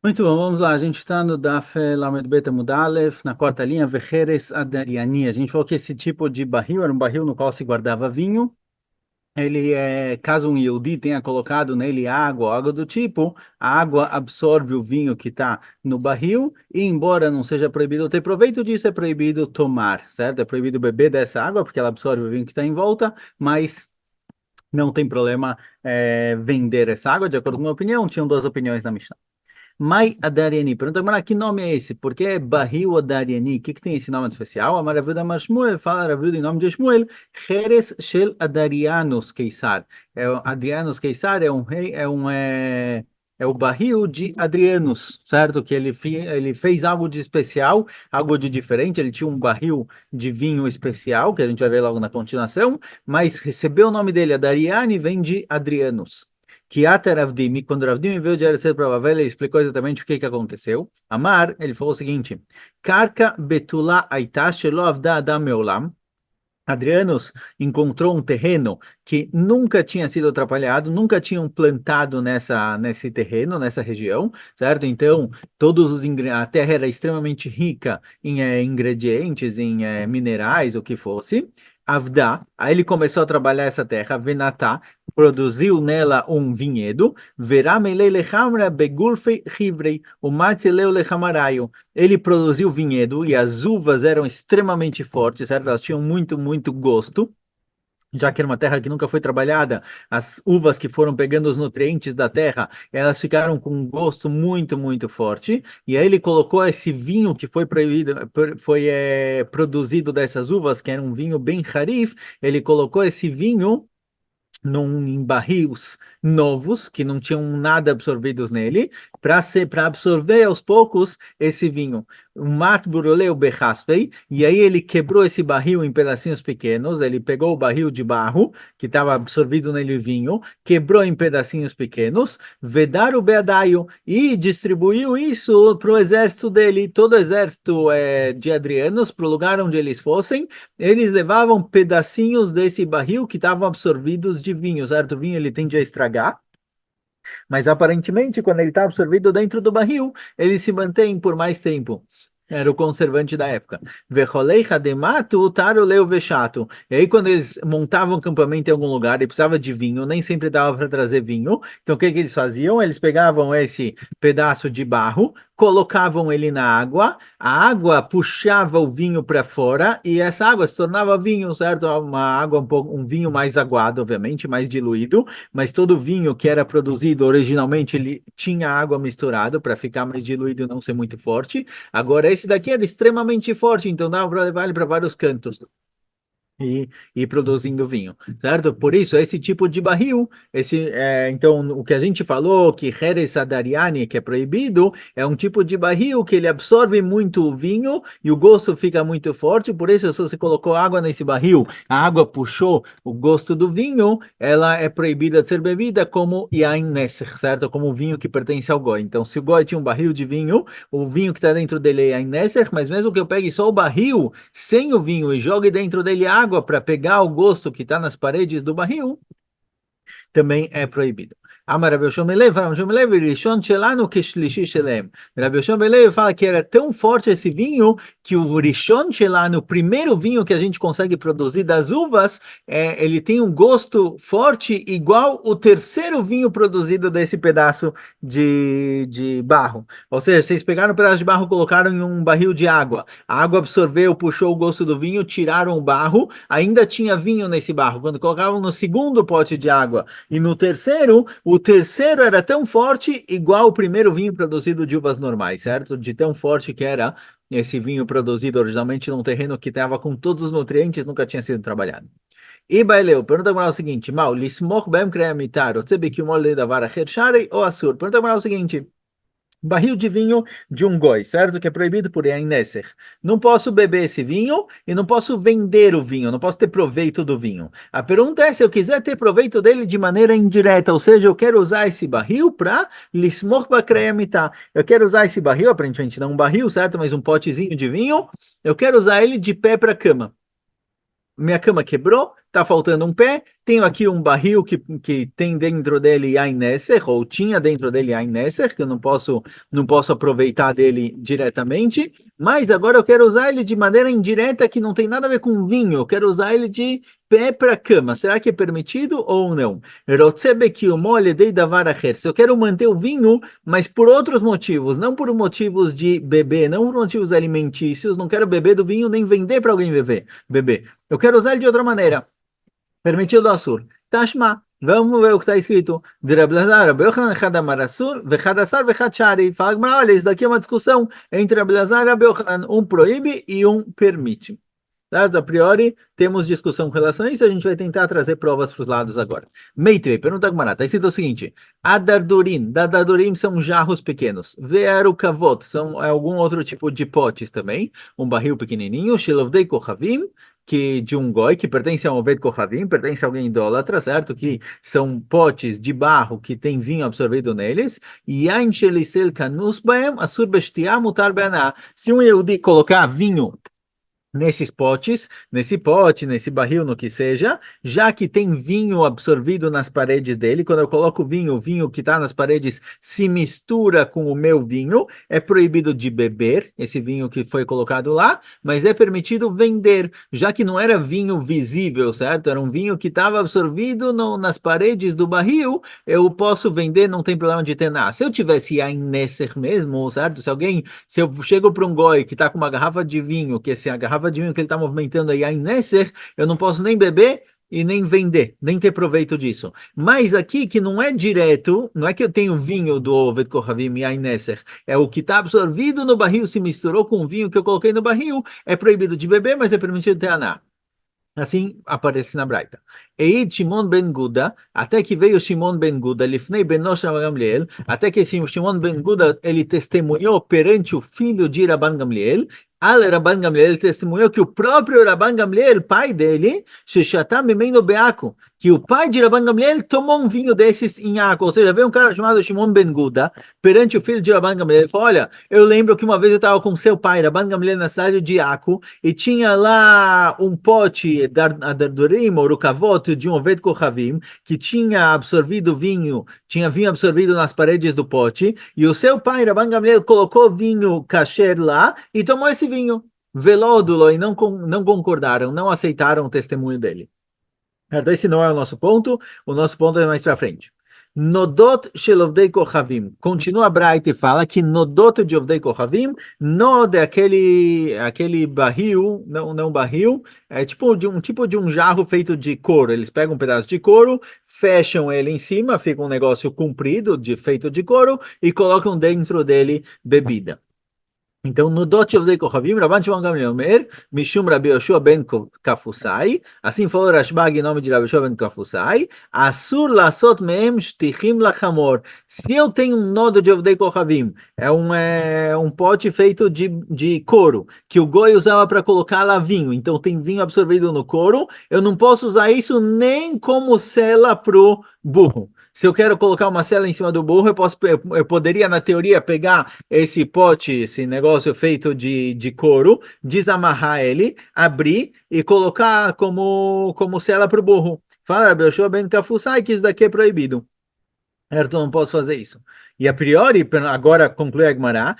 Muito bom, vamos lá. A gente está no Daf Lamed Bet Amud Aleph, na quarta linha, Vecheres Adariani. A gente falou que esse tipo de barril era um barril no qual se guardava vinho. Ele é, caso um Yehudi tenha colocado nele água, ou algo do tipo, a água absorve o vinho que está no barril e, embora não seja proibido ter proveito disso, é proibido tomar, certo? É proibido beber dessa água porque ela absorve o vinho que está em volta, mas não tem problema vender essa água, de acordo com a minha opinião. Tinham duas opiniões na Mishnah. Mai Adariani. Pergunta, mas que nome é esse? Por que é Barril Adariani? O que tem esse nome especial? A maravilha de Shmuel fala maravilha em nome de Shmuel. Jerez Shel Adarianos Keisar. Adrianos Keisar é um rei, é o barril de Adrianos, certo? Que ele fez algo de especial, algo de diferente. Ele tinha um barril de vinho especial, que a gente vai ver logo na continuação, mas recebeu o nome dele, Adariani, vem de Adrianos. Kiata Ravdimi, quando Ravdimi veio de Eretz para Bavel, ele explicou exatamente o que aconteceu. Amar, ele falou o seguinte: Karka betula aita shelo avda adam meolam. Adrianos encontrou um terreno que nunca tinha sido atrapalhado, nunca tinham plantado nesse terreno, nessa região, certo? Então, a terra era extremamente rica em ingredientes, em minerais, o que fosse. Avda, aí ele começou a trabalhar essa terra, Venatá, produziu nela um vinhedo, Verá melei lechamra begulfei chivrei, o matzeleu lechamaraio. Ele produziu vinhedo e as uvas eram extremamente fortes, certo? Elas tinham muito, muito gosto. Já que era uma terra que nunca foi trabalhada, as uvas que foram pegando os nutrientes da terra, elas ficaram com um gosto muito, muito forte. E aí ele colocou esse vinho que foi proibido, produzido dessas uvas, que era um vinho bem harif, ele colocou esse vinho em barris novos que não tinham nada absorvidos nele, para absorver aos poucos esse vinho. O mat buroleu bechaspei, e aí ele quebrou esse barril em pedacinhos pequenos, ele pegou o barril de barro que estava absorvido nele vinho, quebrou em pedacinhos pequenos, vedar o beadaio e distribuiu isso para o exército dele, todo o exército de Adrianos, para o lugar onde eles fossem, eles levavam pedacinhos desse barril que estavam absorvidos de vinho, certo? O vinho ele tende a estragar, mas aparentemente quando ele está absorvido dentro do barril, ele se mantém por mais tempo. Era o conservante da época. Verrolei hadematu taru leu vechato. E aí, quando eles montavam acampamento em algum lugar e precisava de vinho, nem sempre dava para trazer vinho. Então, o que que eles faziam? Eles pegavam esse pedaço de barro, colocavam ele na água, a água puxava o vinho para fora e essa água se tornava vinho, certo? Uma água um vinho mais aguado, obviamente, mais diluído, mas todo vinho que era produzido originalmente ele tinha água misturada para ficar mais diluído e não ser muito forte. Agora esse daqui era extremamente forte, então dava para levar ele para vários cantos e produzindo vinho, certo? Por isso, esse tipo de barril, então, o que a gente falou, que Jerez Adariani, que é proibido, é um tipo de barril que ele absorve muito o vinho e o gosto fica muito forte, por isso, se você colocou água nesse barril, a água puxou o gosto do vinho, ela é proibida de ser bebida como Yain Nesser, certo? Como o vinho que pertence ao Goi. Então, se o Goi tinha um barril de vinho, o vinho que está dentro dele é Yain Nesser, mas mesmo que eu pegue só o barril, sem o vinho e jogue dentro dele água para pegar o gosto que está nas paredes do barril, também é proibido. Amar Rabi Yoshua ben Levi, Rabi Yoshua ben Levi, Rishon shelanu keshlishi shelem. Rabi Yoshua ben Levi fala que era tão forte esse vinho que o Rishon shelanu, o primeiro vinho que a gente consegue produzir das uvas, ele tem um gosto forte igual o terceiro vinho produzido desse pedaço de barro. Ou seja, vocês pegaram um pedaço de barro, colocaram em um barril de água, a água absorveu, puxou o gosto do vinho, tiraram o barro, ainda tinha vinho nesse barro. Quando colocavam no segundo pote de água, e no terceiro, o terceiro era tão forte igual o primeiro vinho produzido de uvas normais, certo? De tão forte que era esse vinho produzido originalmente num terreno que estava com todos os nutrientes, nunca tinha sido trabalhado. E Baileu, pergunta agora o seguinte, Mal, lismoch bem kreamitar, otzebe que o mole da vara sharei ou assur? Pergunta agora o seguinte, barril de vinho de um goi, certo? Que é proibido por Yain Nesser. Não posso beber esse vinho e não posso vender o vinho, não posso ter proveito do vinho. A pergunta é se eu quiser ter proveito dele de maneira indireta, ou seja, eu quero usar esse barril para lismor bakreyamitá. Eu quero usar esse barril, aparentemente não um barril, certo? Mas um potezinho de vinho. Eu quero usar ele de pé para a cama. minha cama quebrou, tá faltando um pé, tenho aqui um barril que tem dentro dele Ain Nesser, ou tinha dentro dele Ain Nesser, que eu não posso aproveitar dele diretamente, mas agora eu quero usar ele de maneira indireta, que não tem nada a ver com vinho, eu quero usar ele de pé para cama. Será que é permitido ou não? Rotzebe ki o mole dei davar acher. Se eu quero manter o vinho, mas por outros motivos, não por motivos de beber, não por motivos alimentícios, não quero beber do vinho nem vender para alguém beber. Eu quero usar ele de outra maneira. Permitido Assur. Tashma. Vamos ver o que está escrito. De Rabi Elazar, Rabi Yochanan, Echad Amar Assur, Vechad Asar, Vechad Shari. Fala, Gemara, olha, isso daqui é uma discussão entre Rabi Elazar e Rabi Yochanan. Um proíbe e um permite. Certo? A priori, temos discussão com relação a isso, a gente vai tentar trazer provas para os lados agora. Meitre, pergunta Gemara, está escrito o seguinte, Adardurim, Dadardurim são jarros pequenos, Ve'eru Kavot, são algum outro tipo de potes também, um barril pequenininho, Shilovdei Kohavim, que de um goi, que pertence a um Oved Kohavim, pertence a alguém idólatra, certo? Que são potes de barro que tem vinho absorvido neles, e Yain Shelisel Kanus Baem, Asur Beshtiah Mutar Be'anah. Se um Yehudi colocar vinho nesses potes, nesse pote, nesse barril, no que seja, já que tem vinho absorvido nas paredes dele, quando eu coloco vinho, o vinho que está nas paredes se mistura com o meu vinho, é proibido de beber esse vinho que foi colocado lá, mas é permitido vender, já que não era vinho visível, certo? Era um vinho que estava absorvido nas paredes do barril, eu posso vender, não tem problema de ter nada. Se eu tivesse Yain Nesser mesmo, certo? Se eu chego para um goi que está com uma garrafa de vinho, que essa garrafa de vinho que ele está movimentando aí, Yain Nesser, eu não posso nem beber e nem vender, nem ter proveito disso. Mas aqui, que não é direto, não é que eu tenho vinho do Oved Kohavim Yain Nesser, é o que está absorvido no barril, se misturou com o vinho que eu coloquei no barril, é proibido de beber, mas é permitido ter aná. Assim aparece na Braita. Eid Shimon ben Guda, até que veio Shimon ben Guda, Lifnei ben Nosh Rabban Gamliel, até que Shimon ben Guda, ele testemunhou perante o filho de Rabban Gamliel, Al Rabban Gamliel, ele testemunhou que o próprio Rabban Gamliel, pai dele, Sheshatá Mimeno Beaco, que o pai de Rabban Gamliel tomou um vinho desses em Aco, ou seja, veio um cara chamado Shimon ben Guda, perante o filho de Rabban Gamliel, ele falou, olha, eu lembro que uma vez eu estava com seu pai, Rabban Gamliel, na cidade de Aco, e tinha lá um pote Adardurim, ou Rukavot, de um Oved Kohavim, que tinha absorvido vinho, tinha vinho absorvido nas paredes do pote, e o seu pai, Rabban Gamliel, colocou vinho kasher lá e tomou esse vinho. Velódulo, e não concordaram, não aceitaram o testemunho dele. Então, esse não é o nosso ponto, o nosso ponto é mais para frente. Nodot shelovdei kochavim. Continua a Braita e fala que Nodot de Ovdei kochavim, Nod é aquele barril, não barril, é tipo de um jarro feito de couro. Eles pegam um pedaço de couro, fecham ele em cima, fica um negócio comprido, feito de couro, e colocam dentro dele bebida. Então, no Dot Yovdei Kochavim, Rabban Shimon Gamliel Omer, Mishum Rabi Yoshua ben Kafusai, assim falou Rashbag em nome de Rabi Yoshua ben Kafusai, Asur lasot mehem shtichim lachamor. Se eu tenho um nodo de Yovdei Kochavim, é um pote feito de couro, que o goi usava para colocar lá vinho, então tem vinho absorvido no couro, eu não posso usar isso nem como sela pro burro. Se eu quero colocar uma sela em cima do burro, eu poderia, na teoria, pegar esse pote, esse negócio feito de couro, desamarrar ele, abrir e colocar como sela para o burro. Fala, Rabi Yoshua ben Kafusai, que isso daqui é proibido. Certo? Eu não posso fazer isso. E a priori, agora conclui a Gemara,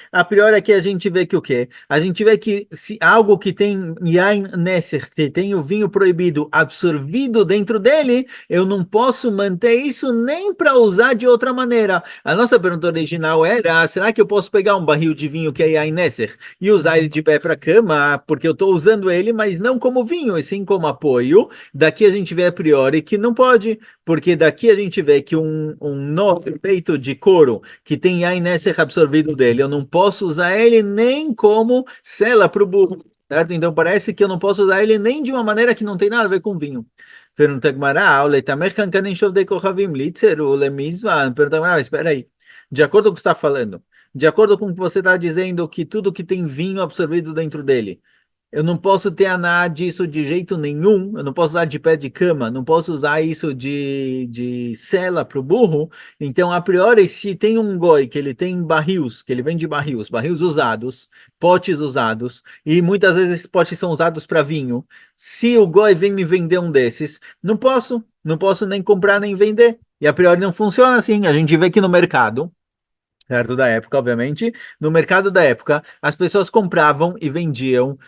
a priori aqui a gente vê que o quê? A gente vê que se algo que tem Yain Nesser, que tem o vinho proibido absorvido dentro dele, eu não posso manter isso nem para usar de outra maneira. A nossa pergunta original era, será que eu posso pegar um barril de vinho que é Yain Nesser e usar ele de pé para cama, porque eu estou usando ele, mas não como vinho, e sim como apoio? Daqui a gente vê a priori que não pode, porque daqui a gente vê que um nó feito de couro que tem Yain Nesser absorvido dele, eu não posso usar ele nem como sela para o burro, certo? Então parece que eu não posso usar ele nem de uma maneira que não tem nada a ver com vinho. Pergunta Gemara, espera aí. De acordo com o que você está falando, de acordo com o que você está dizendo que tudo que tem vinho absorvido dentro dele, Eu não posso ter aná disso de jeito nenhum, eu não posso usar de pé de cama, não posso usar isso de sela para o burro. Então, a priori, se tem um goi que ele tem barris, que ele vende barris, barris usados, potes usados, e muitas vezes esses potes são usados para vinho. Se o goi vem me vender um desses, não posso nem comprar nem vender. E a priori não funciona assim. A gente vê que no mercado certo, da época, obviamente. No mercado da época, as pessoas compravam e vendiam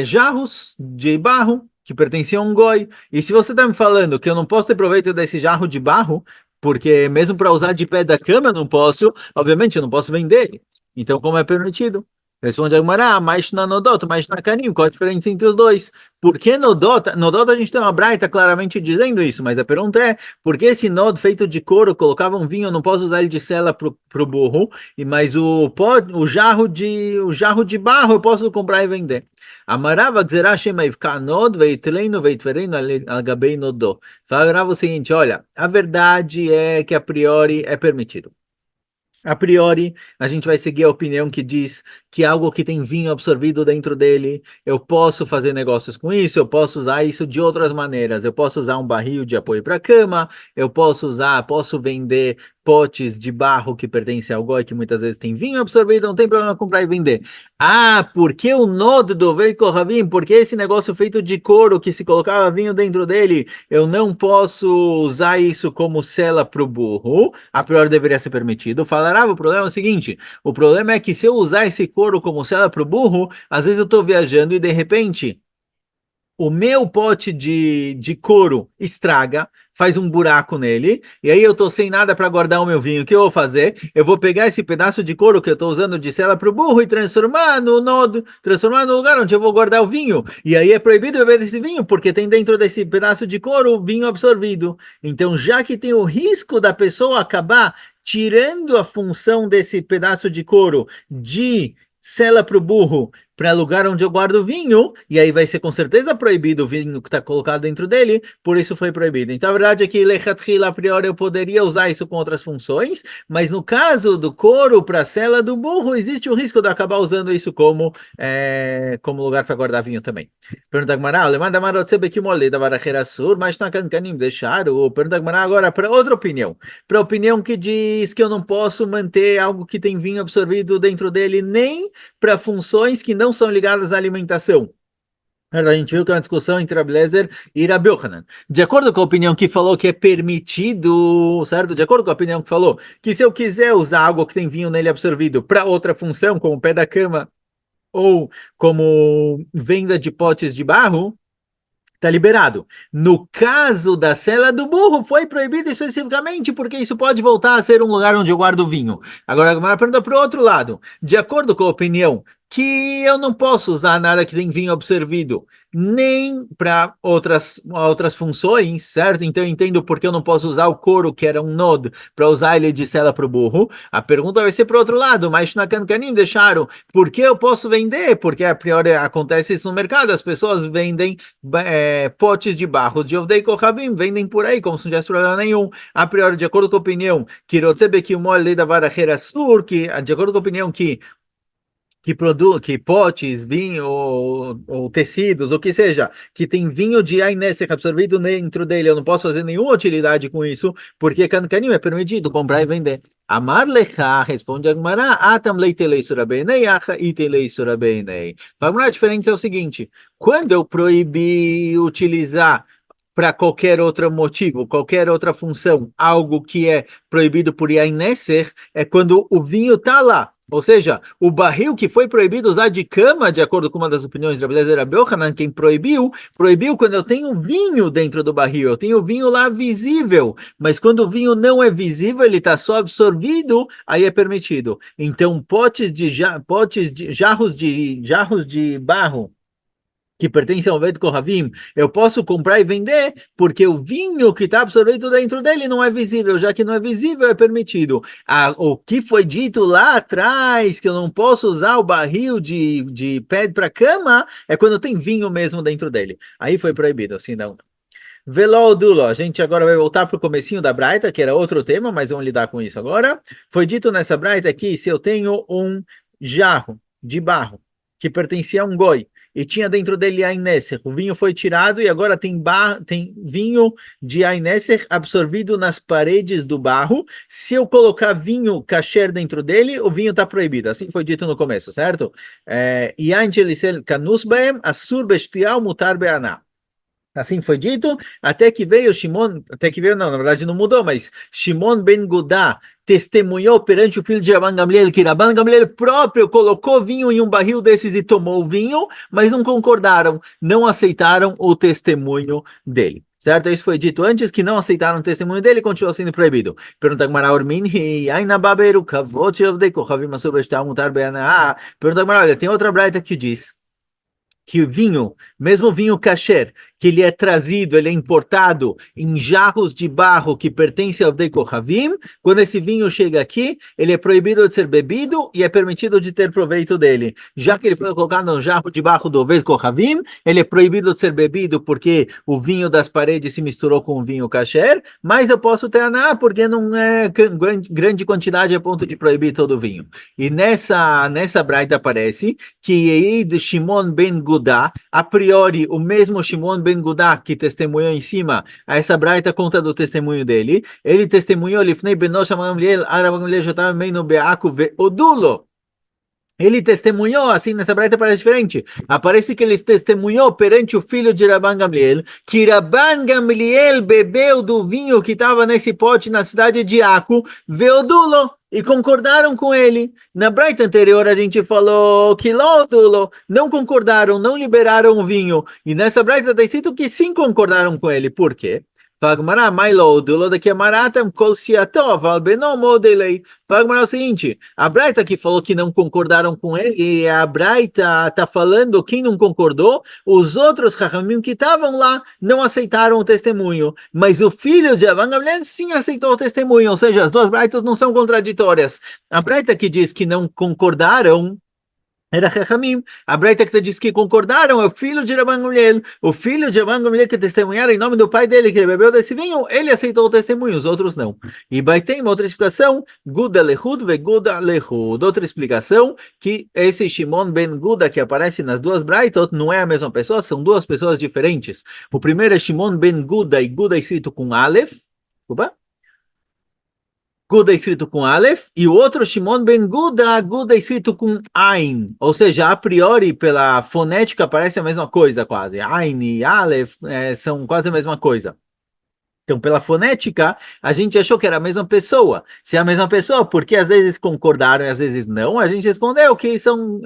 jarros de barro que pertenciam a um goi. E se você está me falando que eu não posso ter proveito desse jarro de barro, porque mesmo para usar de pé da cama eu não posso, obviamente eu não posso vender. Então, como é permitido? Responde a Gemara, mas na Nodot, mas na Canim, qual a diferença entre os dois? Por que Nodot? Nodot a gente tem uma braita claramente dizendo isso, mas a pergunta é, por que esse Nod feito de couro colocava um vinho, eu não posso usar ele de sela pro burro, mas o jarro de barro eu posso comprar e vender. Amarava gzerá shema ivka nod veitleinu veitverenu al gabei nodó. Falava o seguinte, olha, a verdade é que a priori é permitido. A priori, a gente vai seguir a opinião que diz que algo que tem vinho absorvido dentro dele, eu posso fazer negócios com isso, eu posso usar isso de outras maneiras. Eu posso usar um barril de apoio para cama, posso vender potes de barro que pertencem ao goi, que muitas vezes tem vinho absorvido, não tem problema comprar e vender. Ah, por que o nodo do Veiko Ravim? Porque esse negócio feito de couro que se colocava vinho dentro dele, eu não posso usar isso como sela para o burro. A priori deveria ser permitido. Falará, o problema é o seguinte: o problema é que se eu usar esse couro como sela para o burro, às vezes eu estou viajando e de repente o meu pote de couro estraga, faz um buraco nele, e aí eu tô sem nada para guardar o meu vinho. O que eu vou fazer? Eu vou pegar esse pedaço de couro que eu tô usando de sela para o burro e transformar no lugar onde eu vou guardar o vinho. E aí é proibido beber desse vinho, porque tem dentro desse pedaço de couro o vinho absorvido. Então, já que tem o risco da pessoa acabar tirando a função desse pedaço de couro de sela para o burro para lugar onde eu guardo o vinho, e aí vai ser com certeza proibido o vinho que está colocado dentro dele, por isso foi proibido. Então a verdade é que lechatchila, a priori eu poderia usar isso com outras funções, mas no caso do couro para a sela do burro, existe o risco de acabar usando isso como lugar para guardar vinho também. Pergunta Gmará, Alemã da Marotzebe que mole da Varachera Sur, mas na Cancanim deixaram. Pergunta Gmará agora para outra opinião. Para a opinião que diz que eu não posso manter algo que tem vinho absorvido dentro dele, nem para funções que não são ligadas à alimentação. A gente viu que é uma discussão entre Ablezer e Rabi Yohanan. De acordo com a opinião que falou que é permitido, certo? De acordo com a opinião que falou que se eu quiser usar algo que tem vinho nele absorvido para outra função, como pé da cama ou como venda de potes de barro, tá liberado. No caso da cela do burro, foi proibido especificamente porque isso pode voltar a ser um lugar onde eu guardo vinho. Agora, uma pergunta para o outro lado. De acordo com a opinião que eu não posso usar nada que tem vinho absorvido, nem para outras funções, certo? Então eu entendo porque eu não posso usar o couro, que era um nod, para usar ele de sela para o burro. A pergunta vai ser para o outro lado, mas na Cancanim deixaram. Por que eu posso vender? Porque a priori acontece isso no mercado, as pessoas vendem potes de barro de Ovdei Kohabim, vendem por aí, como se não tivesse problema nenhum. A priori, de acordo com a opinião, que Rotzebe mole da Varachera Sur, que de acordo com a opinião que potes, vinho ou tecidos, o que seja, que tem vinho de Ainesek absorvido dentro dele, eu não posso fazer nenhuma utilidade com isso, porque Cancanim é permitido comprar e vender. Amar lecha, responde a Gemara, atam leitelei surabenei, acha itelei surabenei. A diferença é o seguinte, quando eu proibi utilizar para qualquer outro motivo, qualquer outra função, algo que é proibido por Yain é quando o vinho está lá. Ou seja, o barril que foi proibido usar de cama, de acordo com uma das opiniões da Beleza Rabi Yohanan, quem proibiu quando eu tenho vinho dentro do barril, eu tenho vinho lá visível, mas quando o vinho não é visível, ele está só absorvido, aí é permitido. Então, jarros de barro que pertence ao Ved Kohavim, eu posso comprar e vender, porque o vinho que está absorvido dentro dele não é visível, já que não é visível, é permitido. O que foi dito lá atrás, que eu não posso usar o barril de pé para cama, é quando tem vinho mesmo dentro dele. Aí foi proibido, assim não. Veló Dulo, a gente agora vai voltar para o comecinho da Braita, que era outro tema, mas vamos lidar com isso agora. Foi dito nessa Braita que se eu tenho um jarro de barro que pertencia a um goi, e tinha dentro dele Aineser. O vinho foi tirado e agora tem vinho de Aineser absorvido nas paredes do barro. Se eu colocar vinho kasher dentro dele, o vinho está proibido. Assim foi dito no começo, certo? Yain shelisel kanus baem, asur bestial mutar be'aná. Assim foi dito, até que veio Shimon, até que veio, não, na verdade não mudou, mas Shimon ben Gudá testemunhou perante o filho de Rabban Gamliel que Rabban Gamliel próprio colocou vinho em um barril desses e tomou o vinho, mas não concordaram, não aceitaram o testemunho dele. Certo? Isso foi dito antes, que não aceitaram o testemunho dele e continuou sendo proibido. Pergunta Gmará Ormin, Aina Baberu, Kavot Yevdei Kochavim Asur Beshtal Mutar Be'anah. Pergunta Gmará, olha, tem outra braita que diz que o vinho, mesmo o vinho kasher, que ele é trazido, ele é importado em jarros de barro que pertencem ao Dei Kohavim, quando esse vinho chega aqui, ele é proibido de ser bebido e é permitido de ter proveito dele. Já que ele foi colocado no jarro de barro do Dei Kohavim, ele é proibido de ser bebido porque o vinho das paredes se misturou com o vinho kasher, mas eu posso ter aná porque não é grande quantidade a ponto de proibir todo o vinho. E nessa braita aparece que Eid Shimon ben Gudá, a priori, o mesmo Shimon ben Gudá que testemunhou em cima, a essa braita conta do testemunho dele, ele testemunhou Lifnei Benosh Gamliel, Arav Gamliel Jotam Meinu Beaku Ve'odulo. Ele testemunhou, assim, nessa braita parece diferente. Aparece que ele testemunhou perante o filho de Rabban Gamliel, que Rabban Gamliel bebeu do vinho que estava nesse pote na cidade de Aco, Veodulo, e concordaram com ele. Na braita anterior a gente falou que Lodulo, não concordaram, não liberaram o vinho. E nessa braita está escrito que sim concordaram com ele. Por quê? Fagmará, Mailodulo, daqui a Maratam, Kolsiatov, Albenom, Odelei. Fagmará é o seguinte, a Braita que falou que não concordaram com ele, e a Braita está falando quem não concordou, os outros Chachamim que estavam lá não aceitaram o testemunho, mas o filho de Rabban Gamliel sim aceitou o testemunho, ou seja, as duas Braitas não são contraditórias. A Braita que diz que não concordaram era Chachamim. A Braita que diz que concordaram é o filho de Rabban Gamliel. O filho de Rabban Gamliel que testemunharam em nome do pai dele, que ele bebeu desse vinho, ele aceitou o testemunho, os outros não. E vai ter uma outra explicação, Guda Lehud ve Guda Lehud. Outra explicação, que esse Shimon ben Guda que aparece nas duas Braitot não é a mesma pessoa, são duas pessoas diferentes. O primeiro é Shimon ben Guda, e Guda é escrito com Aleph. Opa. Guda escrito com Aleph, e o outro, Shimon ben Guda, Guda escrito com Ain. Ou seja, a priori, pela fonética, parece a mesma coisa quase. Ain e Aleph são quase a mesma coisa. Então, pela fonética, a gente achou que era a mesma pessoa. Se é a mesma pessoa, porque às vezes concordaram e às vezes não, a gente respondeu que são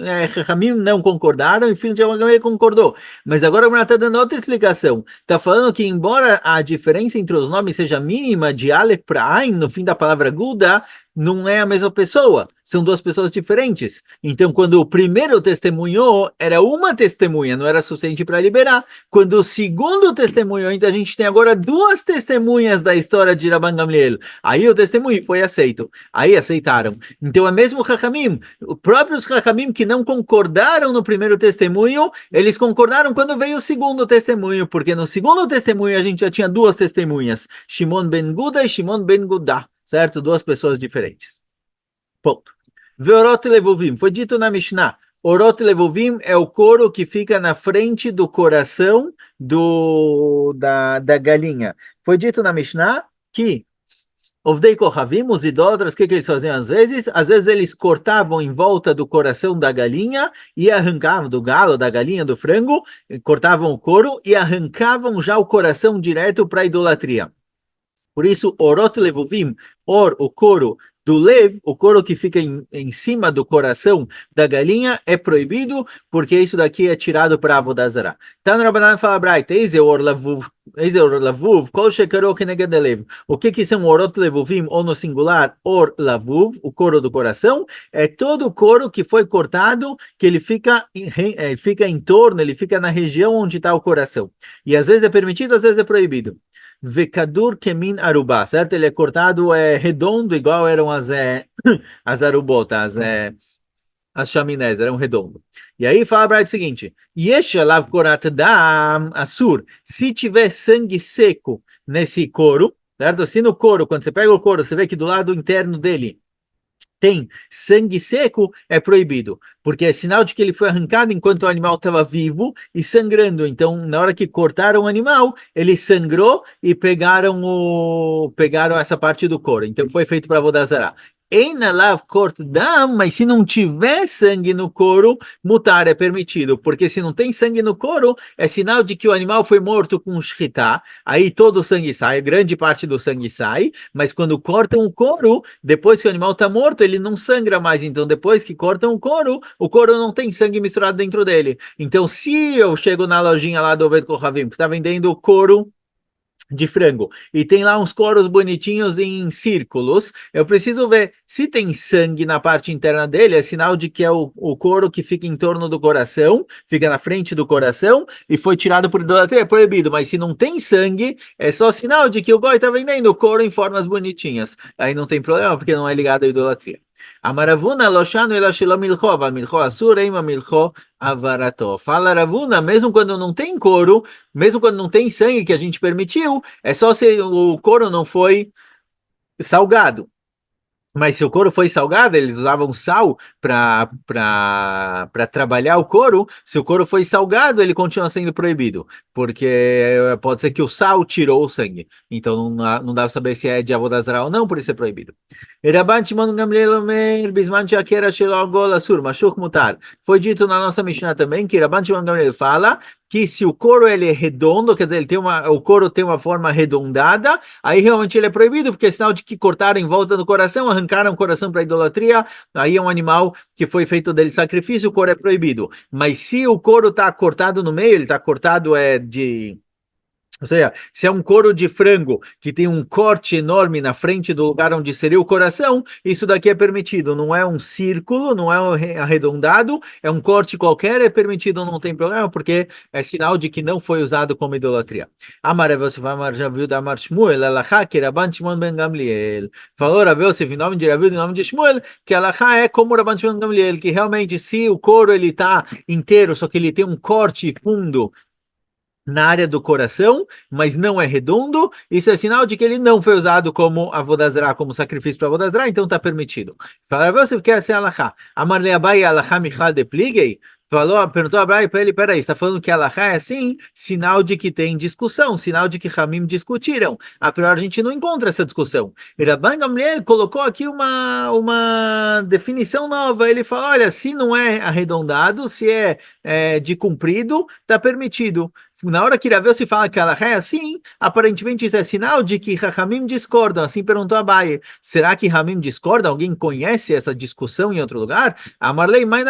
Ramim não concordaram e filho de Agamemnon concordou. Mas agora o está dando outra explicação. Está falando que, embora a diferença entre os nomes seja mínima de Aleph para Ain, no fim da palavra Guda, não é a mesma pessoa, são duas pessoas diferentes. Então, quando o primeiro testemunhou, era uma testemunha, não era suficiente para liberar. Quando o segundo testemunhou, então a gente tem agora duas testemunhas da história de Rabban Gamliel. Aí o testemunho foi aceito. Aí aceitaram. Então é mesmo Chachamim, os próprios Chachamim que não concordaram no primeiro testemunho, eles concordaram quando veio o segundo testemunho, porque no segundo testemunho a gente já tinha duas testemunhas, Shimon ben Guda e Shimon ben Gudá, certo? Duas pessoas diferentes. Ponto. Veorot levuvim, foi dito na Mishnah. Orot levuvim é o couro que fica na frente do coração da galinha. Foi dito na Mishnah que Ovdei Kohavim, os idólatras, o que eles faziam às vezes? Às vezes eles cortavam em volta do coração da galinha e arrancavam do galo, da galinha, do frango, cortavam o couro e arrancavam já o coração direto para a idolatria. Por isso, orot levuvim, o couro do lev, o couro que fica em cima do coração da galinha, é proibido, porque isso daqui é tirado para Avodazara. Tá no Rabanan fala Braita, eis or lavuv, kol shekarou keneged lev. O que são orot levuvim, ou no singular, or lavuv, o couro do coração? É todo o couro que foi cortado, que ele fica em torno, ele fica na região onde está o coração. E às vezes é permitido, às vezes é proibido. Vekadur kemin arubá, certo? Ele é cortado redondo, igual eram as arubotas, as chaminés, eram redondo. E aí fala para o seguinte: Yeshalav korat dam asur, se tiver sangue seco nesse couro, certo? Se no couro, quando você pega o couro, você vê que do lado interno dele tem sangue seco, é proibido, porque é sinal de que ele foi arrancado enquanto o animal estava vivo e sangrando. Então, na hora que cortaram o animal, ele sangrou e pegaram essa parte do couro. Então, foi feito para Vodazara. Enalav kort dam, mas se não tiver sangue no couro, mutar é permitido, porque se não tem sangue no couro, é sinal de que o animal foi morto com shritá, aí todo o sangue sai, grande parte do sangue sai, mas quando cortam o couro, depois que o animal está morto, ele não sangra mais. Então, depois que cortam o couro não tem sangue misturado dentro dele. Então, se eu chego na lojinha lá do Oved Kohavim, que está vendendo couro de frango, e tem lá uns coros bonitinhos em círculos, eu preciso ver se tem sangue na parte interna dele, é sinal de que é o couro que fica em torno do coração, fica na frente do coração, e foi tirado por idolatria, é proibido, mas se não tem sangue, é só sinal de que o goi está vendendo couro em formas bonitinhas. Aí não tem problema, porque não é ligado à idolatria. Amaravuna loshanu ela shelo milcho, va milcho asur, eima milcho avarato. Fala Ravuna, mesmo quando não tem couro, mesmo quando não tem sangue que a gente permitiu, é só se o couro não foi salgado. Mas se o couro foi salgado, eles usavam sal para trabalhar o couro. Se o couro foi salgado, ele continua sendo proibido, porque pode ser que o sal tirou o sangue. Então não dá para saber se é de avodazara ou não, por isso é proibido. Rabban Shimon Gamliel Omer, Bisman Shakera Shelo Gol Asur, Mashuk Mutar. Foi dito na nossa Mishnah também que Rabban Shimon Gamliel fala que se o couro ele é redondo, quer dizer, o couro tem uma forma arredondada, aí realmente ele é proibido, porque é sinal de que cortaram em volta do coração, arrancaram o coração para idolatria, aí é um animal que foi feito dele sacrifício, o couro é proibido. Mas se o couro está cortado no meio, ele está cortado de ou seja, se é um couro de frango que tem um corte enorme na frente do lugar onde seria o coração, isso daqui é permitido. Não é um círculo, não é um arredondado, é um corte qualquer, é permitido, não tem problema, porque é sinal de que não foi usado como idolatria. Amar Rav Yosef Amar Rav Yehuda Amar Shmuel, alachá que Rabban Shimon ben Gamliel. Falou Rav Yosef em nome de Rav Yehuda, em nome de Shmuel, que alachá é como Rabban Shimon ben Gamliel, que realmente se o couro ele está inteiro, só que ele tem um corte fundo na área do coração, mas não é redondo, isso é sinal de que ele não foi usado como avodazara, como sacrifício para avodazara, então está permitido. Fala, você quer ser alahá? Amarle abai alahá michal de pligei? Falou, perguntou a Abai para ele, peraí, está falando que alahá é assim, sinal de que tem discussão, sinal de que Ramim discutiram. A priori a gente não encontra essa discussão. E Rabban Gamliel colocou aqui uma definição nova, ele fala, olha, se não é arredondado, se é de comprido, está permitido. Na hora que Rav se fala que ela é assim, aparentemente isso é sinal de que Ramim discordam. Assim perguntou Abaye. Será que Ramim discorda? Alguém conhece essa discussão em outro lugar? A Marley mãe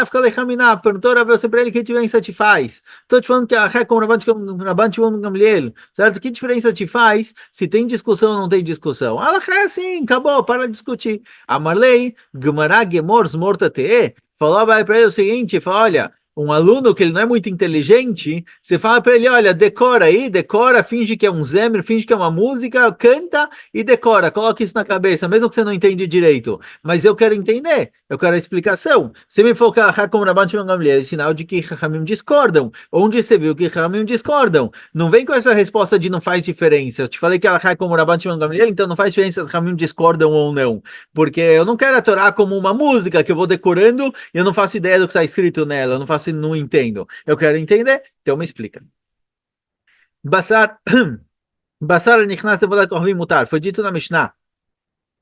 perguntou Rav para ele que diferença te faz. Estou te falando que ela é como Rabban Shimon Gamliel, certo? Que diferença te faz se tem discussão ou não tem discussão? Ela é assim, acabou, para de discutir. A Marley, Gemara Gemor Morta Te, falou para ele o seguinte, falou, olha, um aluno que ele não é muito inteligente, você fala para ele, olha, decora aí, decora, finge que é um zemer, finge que é uma música, canta e decora, coloca isso na cabeça, mesmo que você não entende direito. Mas eu quero entender, eu quero a explicação. Você me falou que a como Rabban Shimon Gamliel é sinal de que Ramim discordam. Onde você viu que Ramim discordam? Não vem com essa resposta de não faz diferença. Eu te falei que ela como Rabban Shimon Gamliel, então não faz diferença se Ramim discordam ou não. Porque eu não quero a Torá como uma música que eu vou decorando e eu não faço ideia do que está escrito nela, eu não faço, não entendo. Eu quero entender, então me explica. Basar, Basar Nichnas Levodat Kohavim Mutar. Foi dito na Mishnah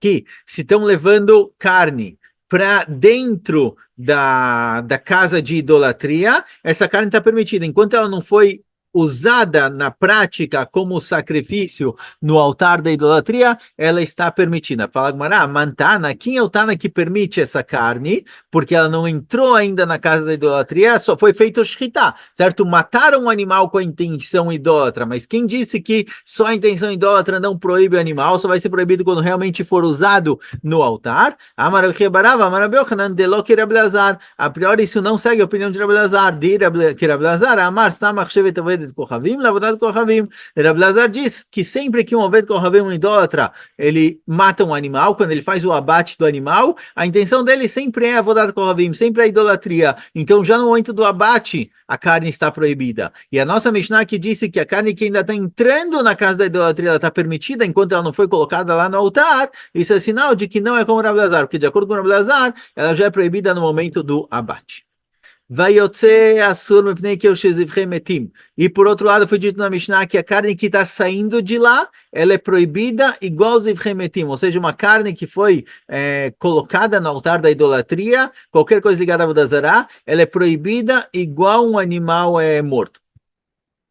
que se estão levando carne para dentro da casa de idolatria, essa carne está permitida. Enquanto ela não foi usada na prática como sacrifício no altar da idolatria, ela está permitida. Fala Gmará, Mantana, quem é o Tana que permite essa carne? Porque ela não entrou ainda na casa da idolatria, só foi feito shritá, certo? Mataram um animal com a intenção idólatra, mas quem disse que só a intenção idólatra não proíbe o animal, só vai ser proibido quando realmente for usado no altar? A priori isso não segue a opinião de Rabi Lazar, de Rabi Lazar, Amar, Oved Kohavim, Lavodat Kohavim. Rabi Lazar diz que sempre que um Oved Kohavim, um idólatra, ele mata um animal, quando ele faz o abate do animal, a intenção dele sempre é Avodat Kohavim, sempre é a idolatria. Então, já no momento do abate, a carne está proibida. E a nossa Mishnah que disse que a carne que ainda está entrando na casa da idolatria, ela está permitida enquanto ela não foi colocada lá no altar, isso é sinal de que não é como Rabi Lazar, porque de acordo com Rabi Lazar, ela já é proibida no momento do abate. Vayotze asur mipnei keushezivchem metim. E por outro lado, foi dito na Mishnah que a carne que está saindo de lá, ela é proibida igual zivchem metim, ou seja, uma carne que foi colocada no altar da idolatria, qualquer coisa ligada a Vodazará, ela é proibida igual um animal morto.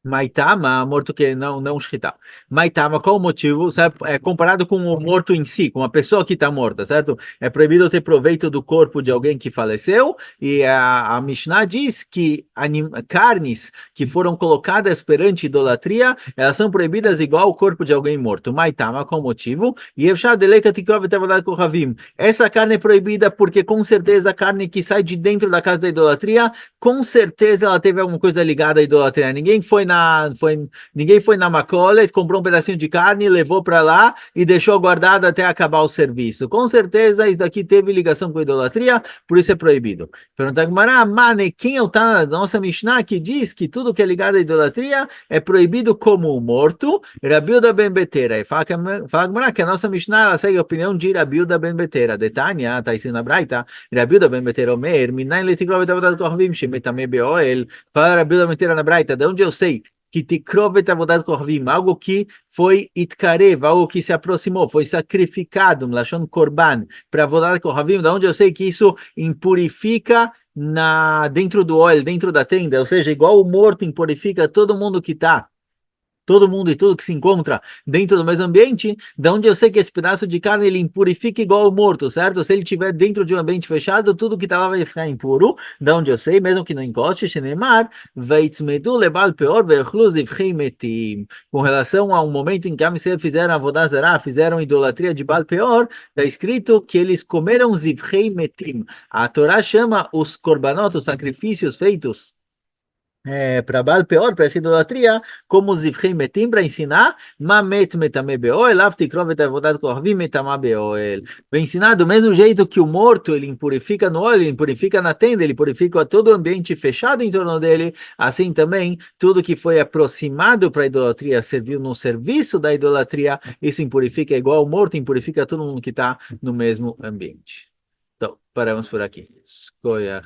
Maitama, morto que não shkita. Maitama, qual o motivo? Sabe? É comparado com o morto em si, com a pessoa que está morta, certo? É proibido ter proveito do corpo de alguém que faleceu, e a Mishnah diz que carnes que foram colocadas perante idolatria, elas são proibidas igual o corpo de alguém morto. Maitama, qual o motivo? E essa carne é proibida porque com certeza a carne que sai de dentro da casa da idolatria, com certeza ela teve alguma coisa ligada à idolatria. Ninguém foi na Macolet, comprou um pedacinho de carne, levou para lá e deixou guardado até acabar o serviço. Com certeza isso daqui teve ligação com a idolatria, por isso é proibido. Pergunta Gemara, mane, quem é o Tana da nossa Mishnah que diz que tudo que é ligado à idolatria é proibido como morto? Rabiuda ben Betera. E fala Gemara que a nossa Mishnah ela segue a opinião de Rabiuda ben Betera. Detania, está escrito na Braita, Rabiuda ben Betera Omer, Minayin letikrov et avodat kohavim shemetame beoel. Fala Rabiuda ben Betera na Braita, de onde eu sei que tikrovet avodat kohavim, algo que foi itkarev, algo que se aproximou, foi sacrificado, lashon korban, para avodat kohavim, da onde eu sei que isso impurifica dentro do óleo, dentro da tenda, ou seja, igual o morto impurifica todo mundo que está, todo mundo e tudo que se encontra dentro do mesmo ambiente, da onde eu sei que esse pedaço de carne ele impurifica igual o morto, certo? Se ele estiver dentro de um ambiente fechado, tudo que está lá vai ficar impuro, da onde eu sei, mesmo que não encoste, Shenemar, veitzmedu lebal peor ve'echluziv metim. Com relação a um momento em que a Israel fizeram Avodah Zarah, fizeram idolatria de Baal Peor, está escrito que eles comeram zivchei metim. A Torá chama os korbanot, os sacrifícios feitos para Baal Peor, para essa idolatria, como Zivchei Metim, para ensinar, Mamet Metame Beoel, Avtikrovet Avodat Kohavim Metama Beoel. Vai ensinar do mesmo jeito que o morto, ele impurifica no óleo, ele impurifica na tenda, ele purifica todo o ambiente fechado em torno dele, assim também, tudo que foi aproximado para a idolatria, serviu no serviço da idolatria, isso impurifica igual o morto, impurifica todo mundo que está no mesmo ambiente. Então, paramos por aqui. Escolha.